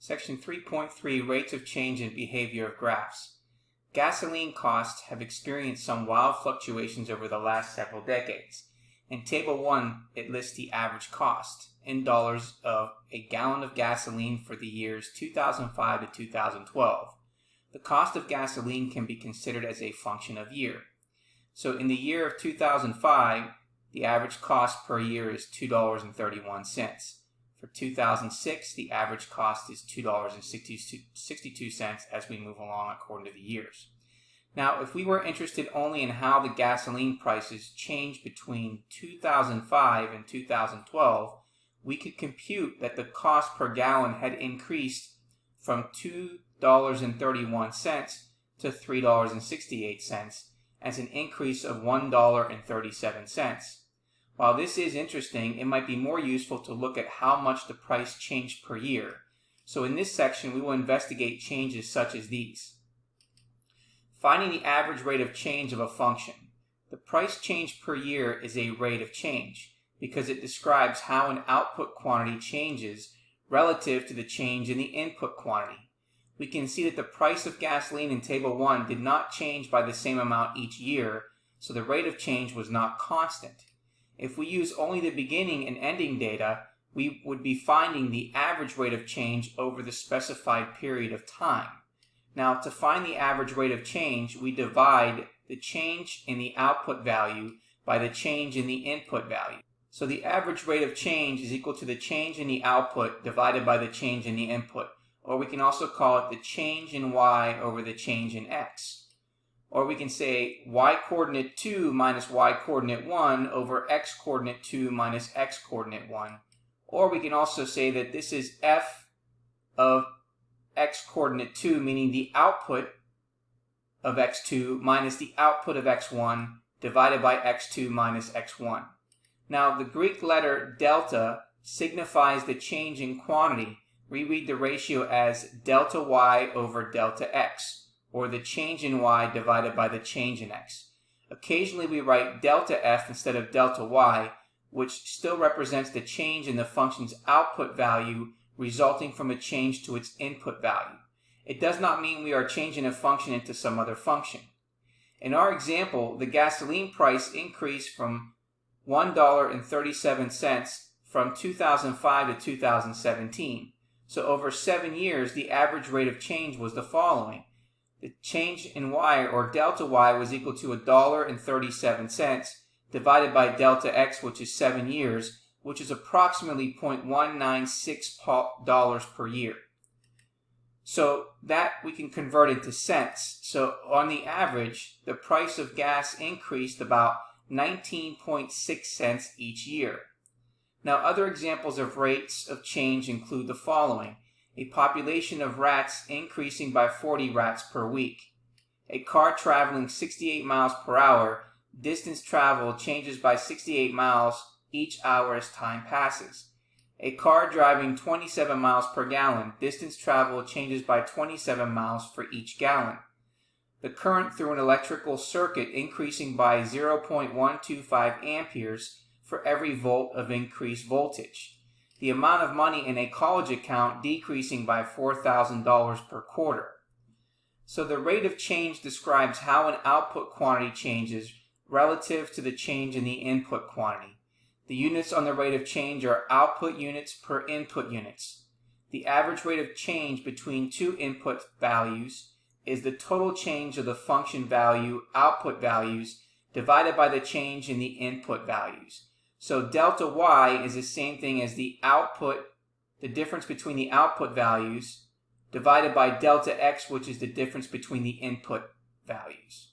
Section 3.3 Rates of Change in Behavior of Graphs. Gasoline costs have experienced some wild fluctuations over the last several decades. In Table 1, it lists the average cost in dollars of a gallon of gasoline for the years 2005 to 2012. The cost of gasoline can be considered as a function of year. So in the year of 2005, the average cost per year is $2.31. For 2006, the average cost is $2.62 as we move along according to the years. Now, if we were interested only in how the gasoline prices changed between 2005 and 2012, we could compute that the cost per gallon had increased from $2.31 to $3.68 as an increase of $1.37. While this is interesting, it might be more useful to look at how much the price changed per year. So in this section, we will investigate changes such as these. Finding the average rate of change of a function. The price change per year is a rate of change because it describes how an output quantity changes relative to the change in the input quantity. We can see that the price of gasoline in Table 1 did not change by the same amount each year, so the rate of change was not constant. If we use only the beginning and ending data, we would be finding the average rate of change over the specified period of time. Now, to find the average rate of change, we divide the change in the output value by the change in the input value. So the average rate of change is equal to the change in the output divided by the change in the input, or we can also call it the change in y over the change in x. Or we can say y coordinate 2 minus y coordinate 1 over x coordinate 2 minus x coordinate 1. Or we can also say that this is f of x coordinate 2, meaning the output of x2 minus the output of x1 divided by x2 minus x1. Now the Greek letter delta signifies the change in quantity. We read the ratio as delta y over delta x, or the change in y divided by the change in x. Occasionally we write delta f instead of delta y, which still represents the change in the function's output value resulting from a change to its input value. It does not mean we are changing a function into some other function. In our example, the gasoline price increased from $1.37 from 2005 to 2017. So over 7 years, the average rate of change was the following. The change in y, or delta y, was equal to $1.37 divided by delta x, which is 7 years, which is approximately $0.196 per year. So that we can convert into cents. So on the average, the price of gas increased about 19.6 cents each year. Now, other examples of rates of change include the following. A population of rats increasing by 40 rats per week. A car traveling 68 miles per hour, distance traveled changes by 68 miles each hour as time passes. A car driving 27 miles per gallon, distance traveled changes by 27 miles for each gallon. The current through an electrical circuit increasing by 0.125 amperes for every volt of increased voltage. The amount of money in a college account decreasing by $4,000 per quarter. So the rate of change describes how an output quantity changes relative to the change in the input quantity. The units on the rate of change are output units per input units. The average rate of change between two input values is the total change of the function value output values divided by the change in the input values. So delta y is the same thing as the difference between the output values, divided by delta x, which is the difference between the input values.